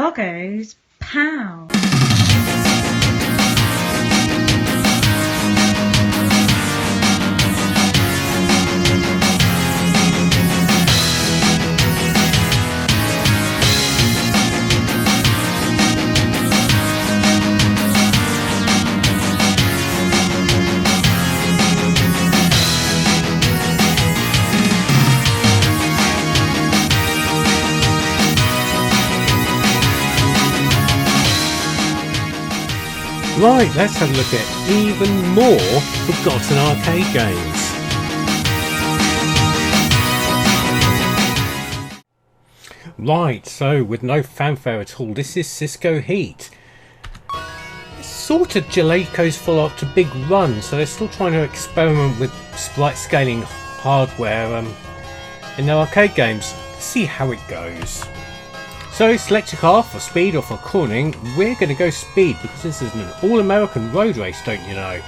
Bloggo's POW. Right, let's have a look at even more forgotten arcade games. Right, so with no fanfare at all, this is Cisco Heat. It's sort of Jaleco's follow-up to Big Run, so they're still trying to experiment with sprite scaling hardware in their arcade games. Let's see how it goes. So select your car for speed or for cornering. We're going to go speed because this is an all-American road race, don't you know?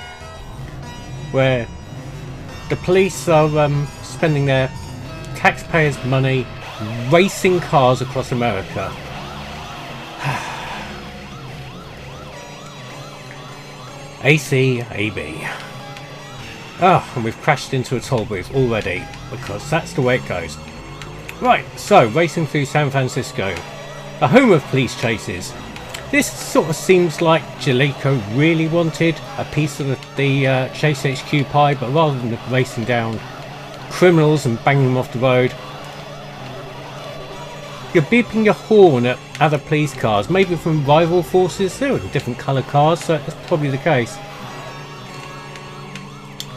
Where the police are spending their taxpayers' money racing cars across America. ACAB. Ah, and we've crashed into a toll booth already because that's the way it goes. Right, so racing through San Francisco, a home of police chases. This sort of seems like Jaleco really wanted a piece of the Chase HQ pie, but rather than racing down criminals and banging them off the road, you're beeping your horn at other police cars, maybe from rival forces. They're in different coloured cars, so that's probably the case.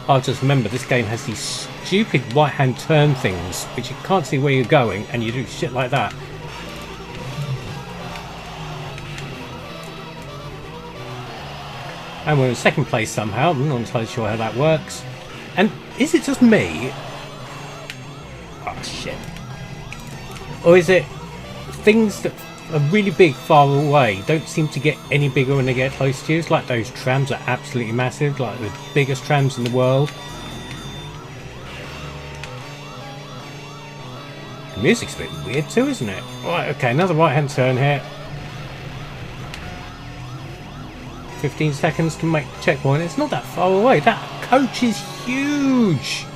I'll just remember this game has these stupid right hand turn things which you can't see where you're going and you do shit like that. And we're in second place somehow. I'm not entirely sure how that works. And is it just me? Oh shit. Or is it things that are really big far away don't seem to get any bigger when they get close to you? It's like those trams are absolutely massive, like the biggest trams in the world. The music's a bit weird too, isn't it? Right, okay, another right hand turn here. 15 seconds to make the checkpoint. It's not that far away. That coach is huge.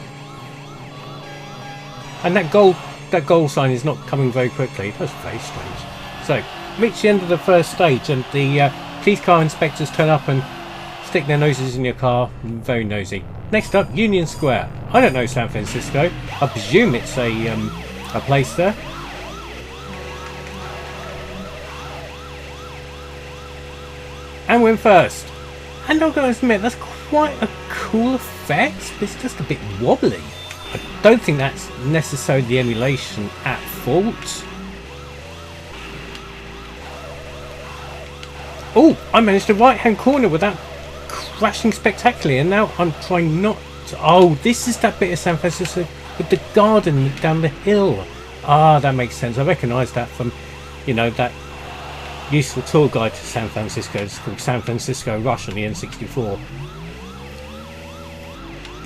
And that goal sign is not coming very quickly. That's very strange. So, reach the end of the first stage and the police car inspectors turn up and stick their noses in your car. Very nosy. Next up, Union Square. I don't know San Francisco. I presume it's a place there. And we're in first. And I've got to admit, that's quite a cool effect, but it's just a bit wobbly. I don't think that's necessarily the emulation at fault. Oh, I managed a right-hand corner without crashing spectacularly, and now I'm trying not to... Oh, this is that bit of San Francisco with the garden down the hill. Ah, that makes sense. I recognise that from, you know, that useful tour guide to San Francisco. It's called San Francisco Rush on the N64.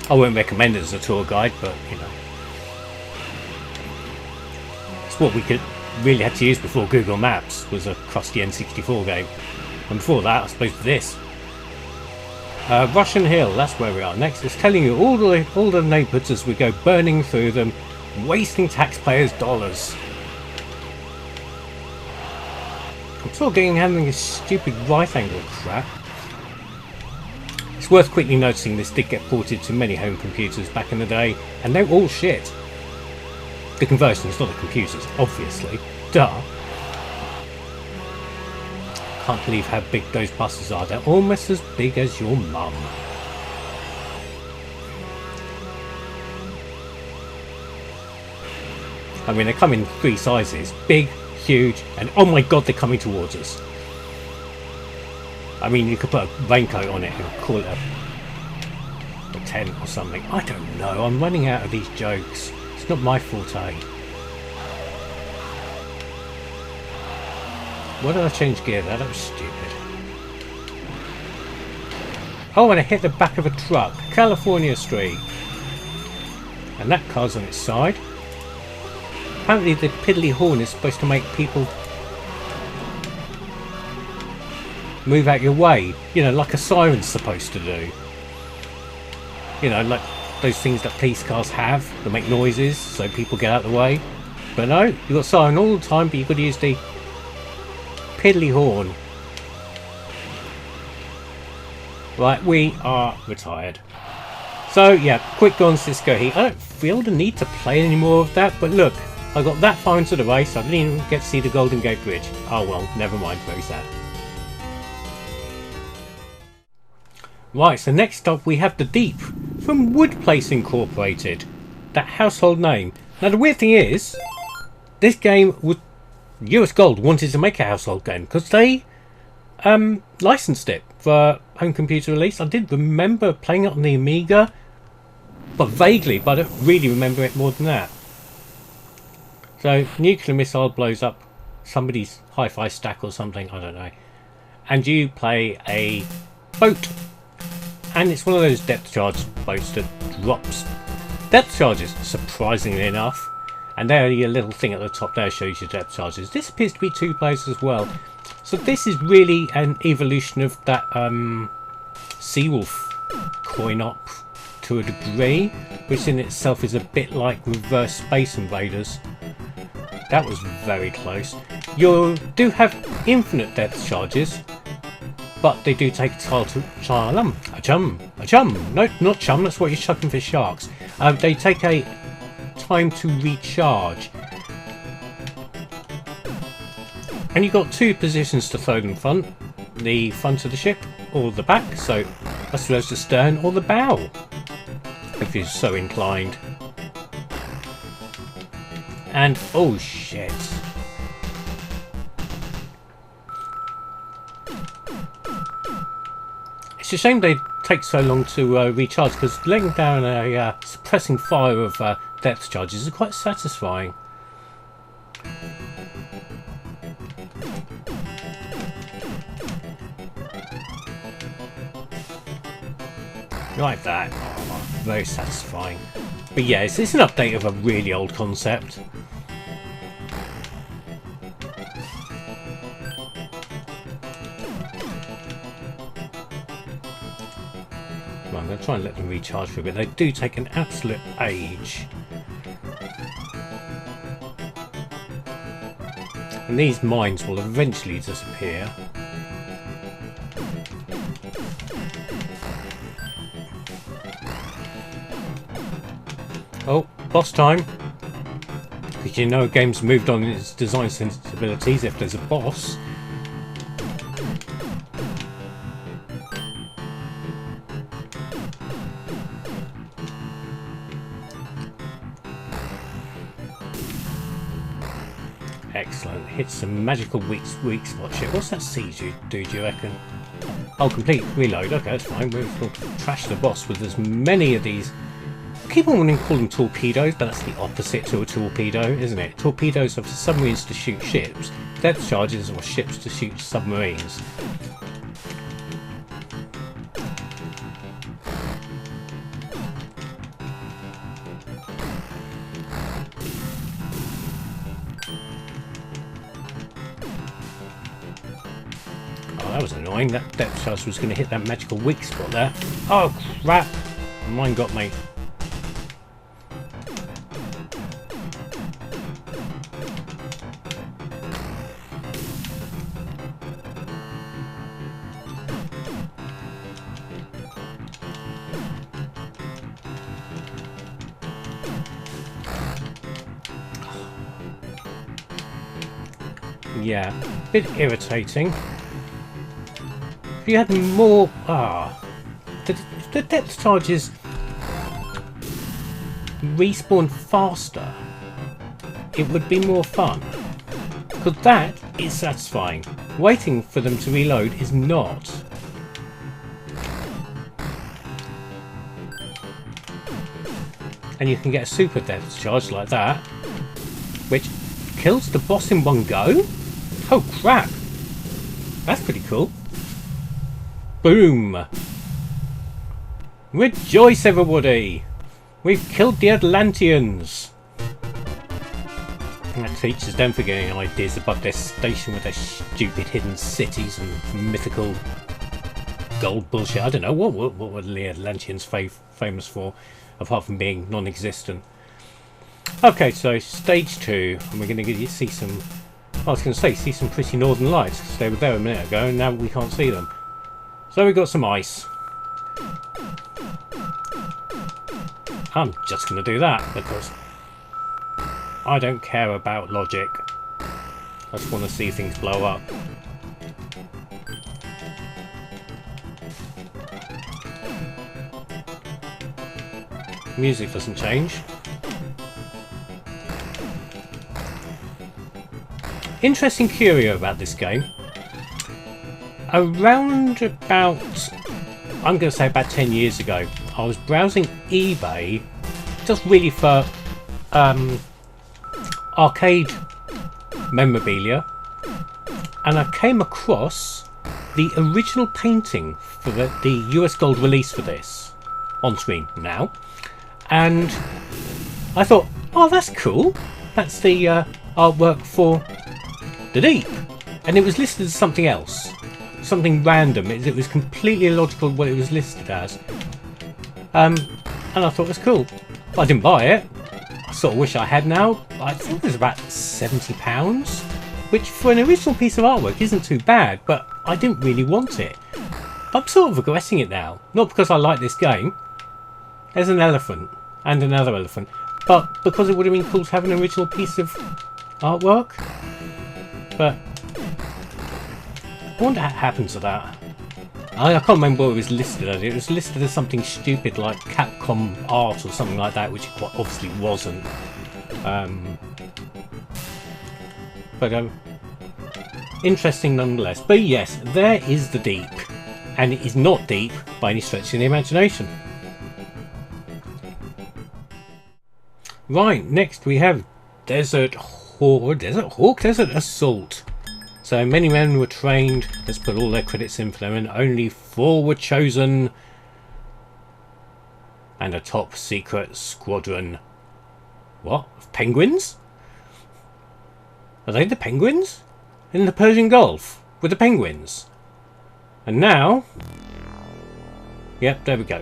I wouldn't recommend it as a tour guide, but, you know, it's what we could really had to use before Google Maps was across the N64 game. And before that, I suppose this. Russian Hill, that's where we are. Next, it's telling you all the neighbourhoods as we go burning through them, wasting taxpayers' dollars. I'm still having this stupid right angle crap. It's worth quickly noticing this did get ported to many home computers back in the day, and they're all shit. The conversion is not the computers, obviously. Duh. Can't believe how big those buses are. They're almost as big as your mum. I mean, they come in three sizes. Big, huge, and oh my god, they're coming towards us. I mean, you could put a raincoat on it and call it a tent or something. I don't know. I'm running out of these jokes. It's not my forte. Why did I change gear there? That was stupid. Oh, and I hit the back of a truck. California Street. And that car's on its side. Apparently the piddly horn is supposed to make people move out your way. You know, like a siren's supposed to do. You know, like those things that police cars have that make noises so people get out of the way. But no, you've got siren all the time, but you've got to use the piddly horn. Right, we are retired. So yeah, quick on Cisco Heat. I don't feel the need to play any more of that, but look, I got that far into the race, I didn't even get to see the Golden Gate Bridge. Oh well, never mind, very sad. Right, so next up we have the Deep from Wood Place Incorporated. That household name. Now the weird thing is, this game was US Gold wanted to make a household game because they licensed it for home computer release. I did remember playing it on the Amiga, but vaguely, but I don't really remember it more than that. So nuclear missile blows up somebody's hi-fi stack or something, I don't know, and you play a boat, and it's one of those depth charge boats that drops depth charges, surprisingly enough. And there, your little thing at the top there shows your depth charges. This appears to be 2 players as well. So this is really an evolution of that Seawolf coin-op to a degree, which in itself is a bit like Reverse Space Invaders. That was very close. You do have infinite depth charges, but they do take a tile to no, not chum, that's what you're chucking for sharks. They take a time to recharge, and you've got 2 positions to throw them front: the front of the ship or the back, so I suppose the stern or the bow if you're so inclined. And oh shit, it's a shame they take so long to recharge, because letting down a suppressing fire of depth charges is quite satisfying. Like that. Oh, very satisfying. But yeah, it's an update of a really old concept. I'm going to try and let them recharge for a bit. They do take an absolute age. And these mines will eventually disappear. Oh, boss time. Because you know a game's moved on in its design sensibilities if there's a boss. Excellent. Hit some magical weak spot shit. What's that siege do you reckon? Oh, complete reload. Okay, that's fine. We'll trash the boss with as many of these. I keep on wanting to call them torpedoes, but that's the opposite to a torpedo, isn't it? Torpedoes are for submarines to shoot ships. Depth charges are ships to shoot submarines. That was annoying. That depth charge was going to hit that magical weak spot there. Oh crap! Mine got me. Yeah, a bit irritating. If you had more... the depth charges respawn faster, it would be more fun. Because that is satisfying. Waiting for them to reload is not. And you can get a super depth charge like that, which kills the boss in one go? Oh crap! That's pretty cool. Boom! Rejoice everybody! We've killed the Atlanteans! Teachers, don't forget any ideas above their station with their stupid hidden cities and mythical gold bullshit. I don't know, what were the Atlanteans famous for, apart from being non-existent? Okay, so stage 2, and we're going to see some... I was going to say, see some pretty northern lights, because they were there a minute ago, and now we can't see them. So we got some ice. I'm just going to do that, because I don't care about logic. I just want to see things blow up. Music doesn't change. Interesting curio about this game. Around about, I'm going to say about 10 years ago, I was browsing eBay just really for arcade memorabilia, and I came across the original painting for the US gold release for this on screen now, and I thought, oh, that's cool, that's the artwork for the Deep, and it was listed as something else, something random. It was completely illogical what it was listed as, and I thought it was cool. But I didn't buy it. I sort of wish I had now. I think it was about £70, which for an original piece of artwork isn't too bad, but I didn't really want it. I'm sort of regretting it now, not because I like this game. There's an elephant and another elephant, but because it would have been cool to have an original piece of artwork. But I wonder what happened to that. I can't remember what it was listed as. It was listed as something stupid like Capcom Art or something like that, which it quite obviously wasn't. But interesting nonetheless. But yes, there is the Deep, and it is not deep by any stretch of the imagination. Right, next we have Desert Horde, Desert Hawk, Desert Assault. So many men were trained, let's put all their credits in for them, and only 4 were chosen. And a top secret squadron. What? Of penguins? Are they the penguins? In the Persian Gulf? With the penguins? And now... Yep, there we go.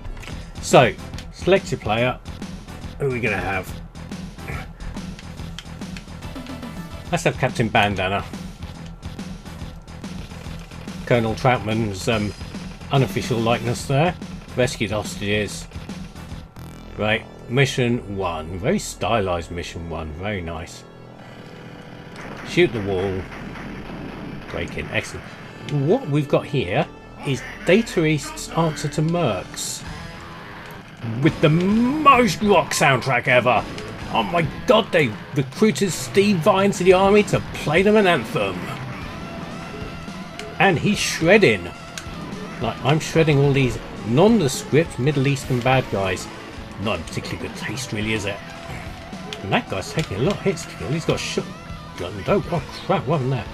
So, select your player. Who are we going to have? Let's have Captain Bandana. Colonel Troutman's unofficial likeness there. Rescued hostages. Right, mission 1. Very stylised mission 1. Very nice. Shoot the wall. Break in. Excellent. What we've got here is Data East's answer to Mercs. With the most rock soundtrack ever. Oh my god, they recruited Steve Vai into the army to play them an anthem. And he's shredding. Like, I'm shredding all these nondescript Middle Eastern bad guys. Not in particularly good taste, really, is it? And that guy's taking a lot of hits to kill. He's got a shotgun. Oh crap, wasn't that?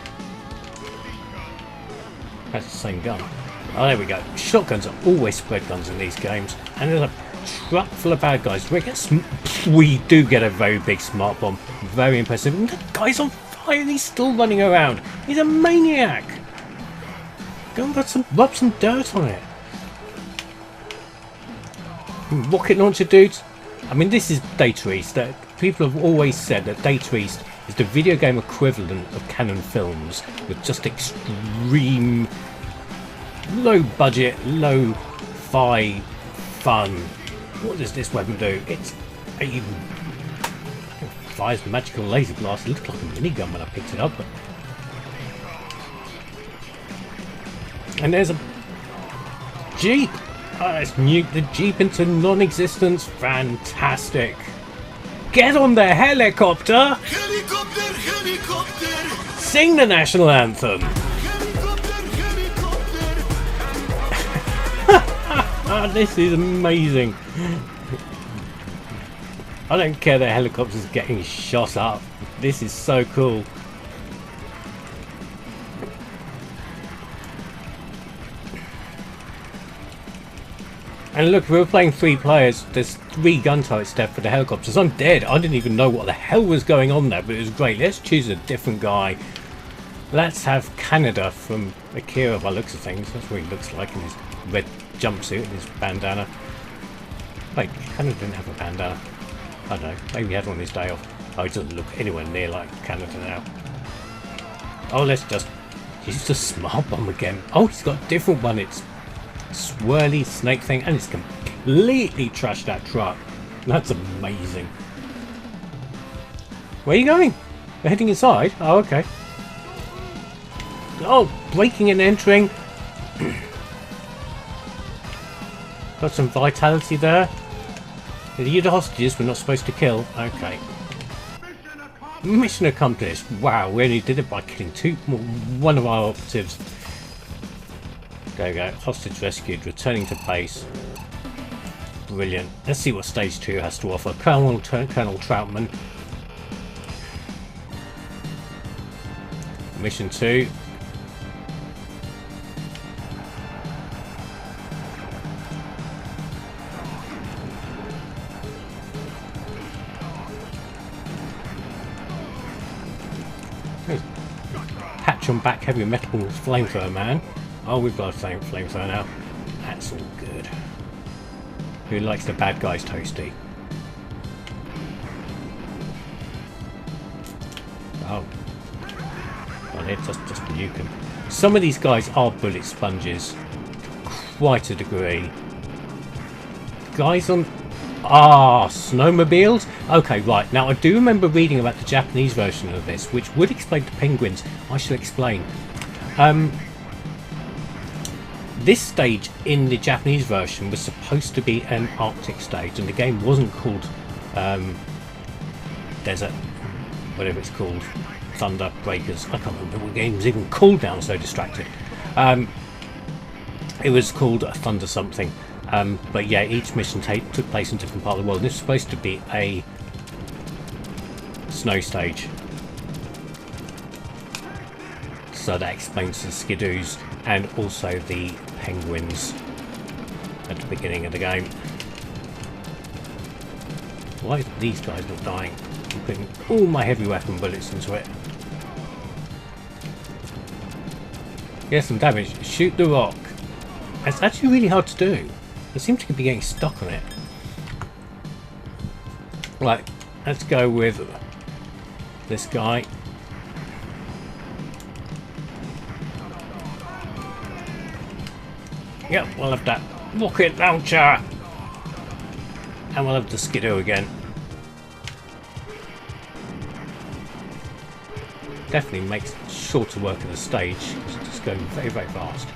That's the same gun. Oh, there we go. Shotguns are always spread guns in these games. And there's a truck full of bad guys. We do get a very big smart bomb. Very impressive. And the guy's on fire. He's still running around. He's a maniac. Go and rub some dirt on it. Rocket launcher dudes. I mean, this is Data East. People have always said that Data East is the video game equivalent of Canon films, with just extreme, low budget, low fi fun. What does this weapon do? It fires magical laser blast. It looked like a minigun when I picked it up. But... And there's a Jeep. Let's nuke the Jeep into non-existence. Fantastic. Get on the helicopter. Helicopter, helicopter. Sing the national anthem. Helicopter, helicopter. This is amazing. I don't care that helicopters getting shot up. This is so cool. And look, we were playing 3 players. There's 3 gun turrets there for the helicopters. I'm dead. I didn't even know what the hell was going on there, but it was great. Let's choose a different guy. Let's have Canada from Akira by looks of things. That's what he looks like in his red jumpsuit and his bandana. Wait, Canada didn't have a bandana. I don't know. Maybe he had one his day off. Oh, he doesn't look anywhere near like Canada now. Oh, let's just use the smart bomb again. Oh, he's got a different one. It's swirly snake thing, and it's completely trashed that truck. That's amazing. Where are you going? We're heading inside? Oh, okay. Oh, breaking and entering. Got some vitality there. Are you the hostages we're not supposed to kill? Okay. Mission accomplished. Wow, we only did it by killing one of our operatives. There we go. Hostage rescued. Returning to base. Brilliant. Let's see what stage 2 has to offer. Colonel Troutman. Mission 2. Patch on back heavy metal flamethrower man. Oh, we've got a flamethrower now. That's all good. Who likes the bad guys toasty? Oh. Well, it's just nuke them. Some of these guys are bullet sponges. Quite a degree. Guys on... Ah, snowmobiles? Okay, right. Now, I do remember reading about the Japanese version of this, which would explain the penguins. I shall explain. This stage in the Japanese version was supposed to be an Arctic stage, and the game wasn't called Desert, whatever it's called, Thunder Breakers. I can't remember what the game was even called now, I'm so distracted. It was called Thunder something. But yeah, each mission took place in a different part of the world. This is supposed to be a snow stage. So that explains the skidoos and also the penguins at the beginning of the game. Why is these guys not dying? I'm putting all my heavy weapon bullets into it. Get some damage. Shoot the rock. It's actually really hard to do. I seem to be getting stuck on it. Right, let's go with this guy. Yep, we'll have that rocket launcher. And we'll have the skidoo again. Definitely makes shorter work of the stage, because it's just going very, very fast.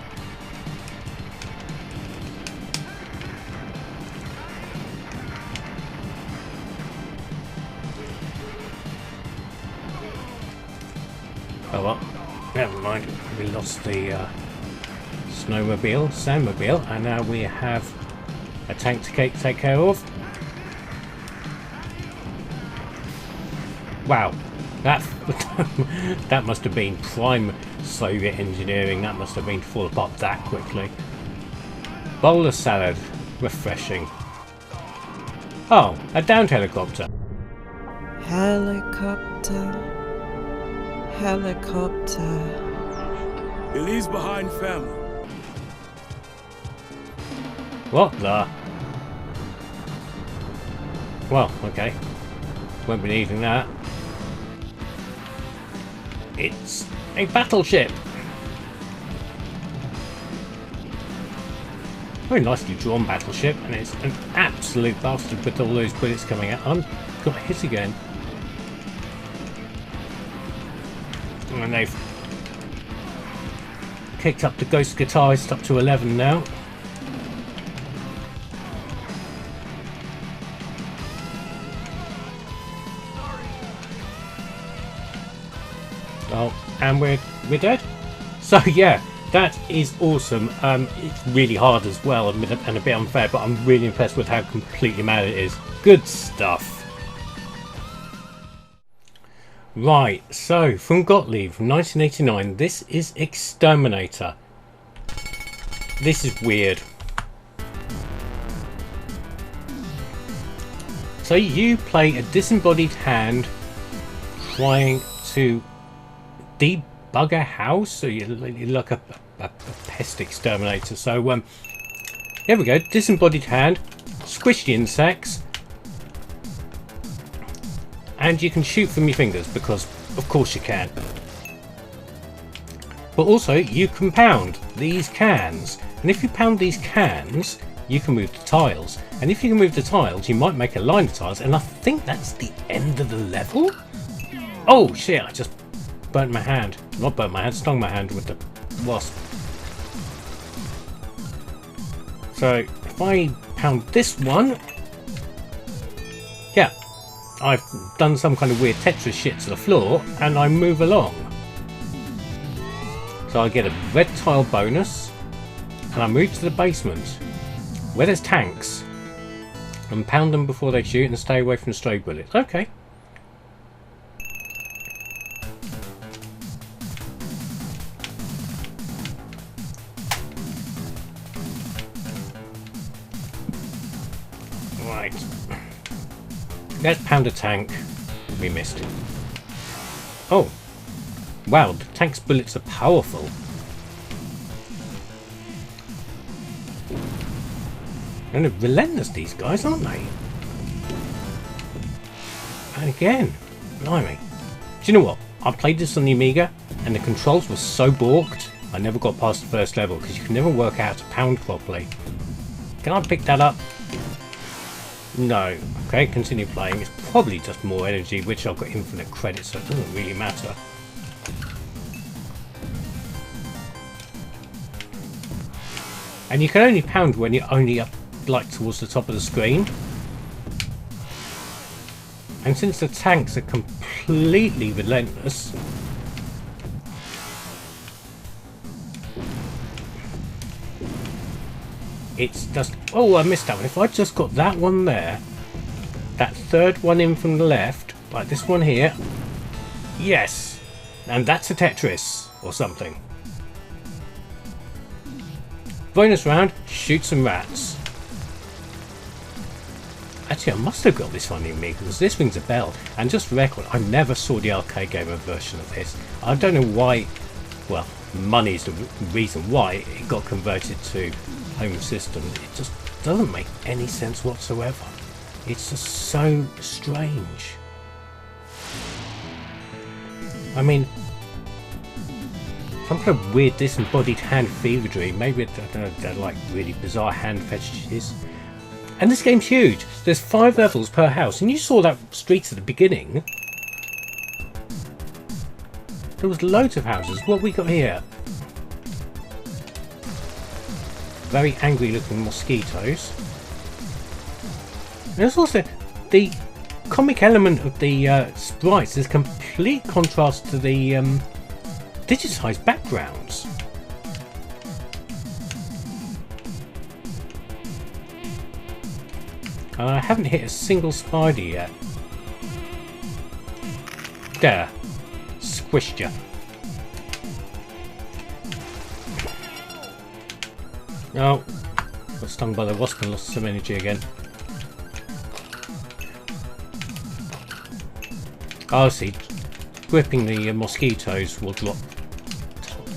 Oh well, never mind. We lost the sandmobile, and now we have a tank to take care of. Wow, that must have been prime Soviet engineering. That must have been to fall apart that quickly. Bowl of salad, refreshing. Oh, a downed helicopter. Helicopter. He leaves behind family. What the? Well, okay. Won't be needing that. It's a battleship. Very nicely drawn battleship, and it's an absolute bastard with all those bullets coming out. I'm got hit again. And they've kicked up the ghost guitarist up to 11 now. Oh, and we're dead. So yeah, that is awesome. It's really hard as well and a bit unfair, but I'm really impressed with how completely mad it is. Good stuff. Right, so from Gottlieb from 1989, this is Exterminator. This is weird. So you play a disembodied hand trying to debug a house, so you're like a pest exterminator. So here we go, disembodied hand, squish the insects, and you can shoot from your fingers because of course you can. But also you can pound these cans, and if you pound these cans you can move the tiles, and if you can move the tiles you might make a line of tiles, and I think that's the end of the level. Oh shit, I just burnt my hand. Not burnt my hand, stung my hand with the wasp. So if I pound this one, yeah, I've done some kind of weird Tetris shit to the floor and I move along. So I get a red tile bonus and I move to the basement where there's tanks and pound them before they shoot and stay away from stray bullets. Okay. Right. Let's pound a tank. We missed it. Oh. Wow, the tank's bullets are powerful. And they're relentless, these guys, aren't they? And again, blimey. Do you know what? I played this on the Amiga and the controls were so balked I never got past the first level because you can never work out how to pound properly. Can I pick that up? No. Okay, continue playing. It's probably just more energy, which I've got infinite credits, so it doesn't really matter. And you can only pound when you're only up like towards the top of the screen. And since the tanks are completely relentless, it's just... Oh, I missed that one. If I just got that one there, that third one in from the left, like this one here, yes, and that's a Tetris or something. Bonus round, shoot some rats. Actually, I must have got this one in me because this rings a bell. And just for record, I never saw the arcade gamer version of this. I don't know why. Well, money's the reason why it got converted to home system. It just doesn't make any sense whatsoever. It's just so strange. I mean, some kind of weird disembodied hand fever dream. Maybe they're like really bizarre hand fetishes. And this game's huge. There's 5 levels per house, and you saw that street at the beginning. There was loads of houses. What we got here? Very angry looking mosquitoes. There's also the comic element of the sprites. There's complete contrast to the digitized backgrounds. I haven't hit a single spider yet. There. Squished ya. Oh. Got stung by the wasp and lost some energy again. Oh, see. Gripping the mosquitoes will drop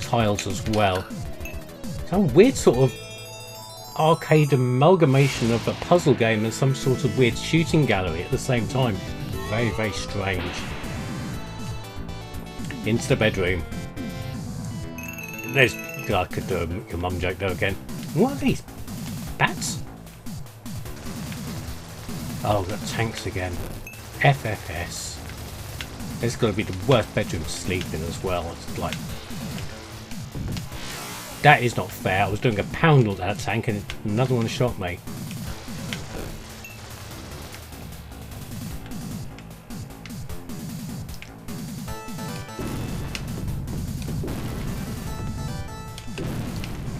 tiles as well. Some weird sort of arcade amalgamation of a puzzle game and some sort of weird shooting gallery at the same time. Very, very strange. Into the bedroom. There's... I could do a mum joke though again. What are these? Bats? Oh, we've got tanks again. FFS. This has got to be the worst bedroom to sleep in as well. It's like... That is not fair. I was doing a pound on that tank and another one shot me.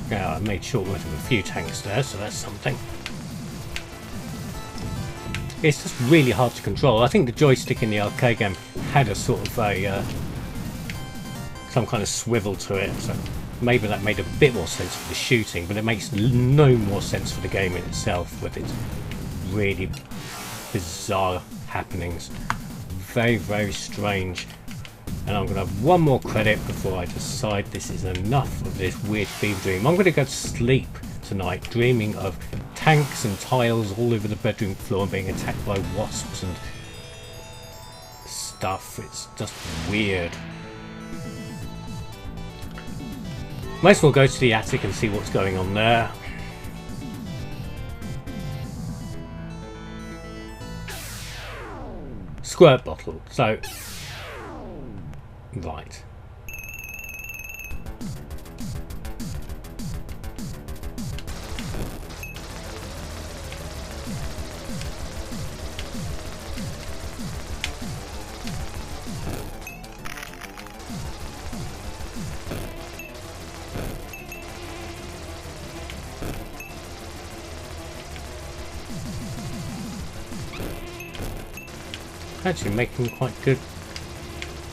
Yeah, I made short work of a few tanks there, so that's something. It's just really hard to control. I think the joystick in the arcade game had a sort of a some kind of swivel to it, so maybe that made a bit more sense for the shooting, but it makes no more sense for the game in itself with its really bizarre happenings. Very, very strange. And I'm going to have one more credit before I decide this is enough of this weird fever dream. I'm going to go to sleep tonight dreaming of tanks and tiles all over the bedroom floor and being attacked by wasps and stuff. It's just weird. Might as well go to the attic and see what's going on there. Squirt bottle. So, right. Actually making quite good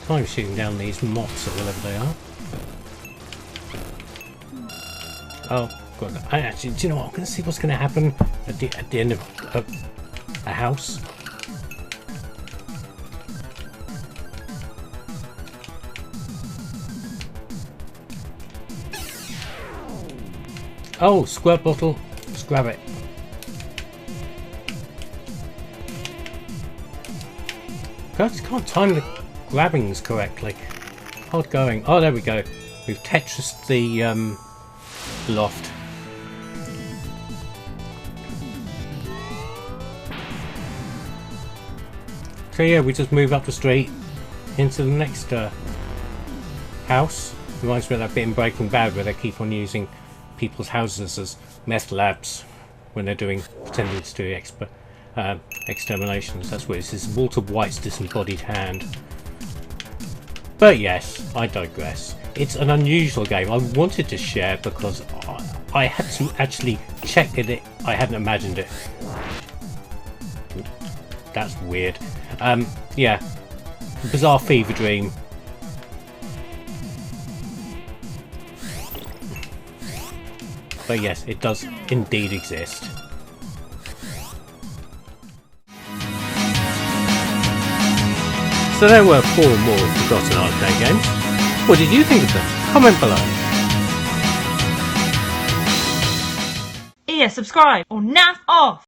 time shooting down these moths or whatever they are. Oh god, actually, do you know what? I'm going to see what's going to happen at the end of a house. Oh, squirt bottle. Let's grab it. I just can't time the grabbings correctly. Hard going. Oh, there we go. We've Tetrised the loft. So yeah, we just move up the street into the next house. Reminds me of that bit in Breaking Bad where they keep on using people's houses as meth labs when they're pretending to do exterminations. That's what this is. Walter White's disembodied hand. But yes, I digress. It's an unusual game. I wanted to share because I had to actually check it. I hadn't imagined it. That's weird. Yeah, bizarre fever dream. But yes, it does indeed exist. So there were 4 more forgotten arcade games. What did you think of them? Comment below. Yeah, subscribe or naff off!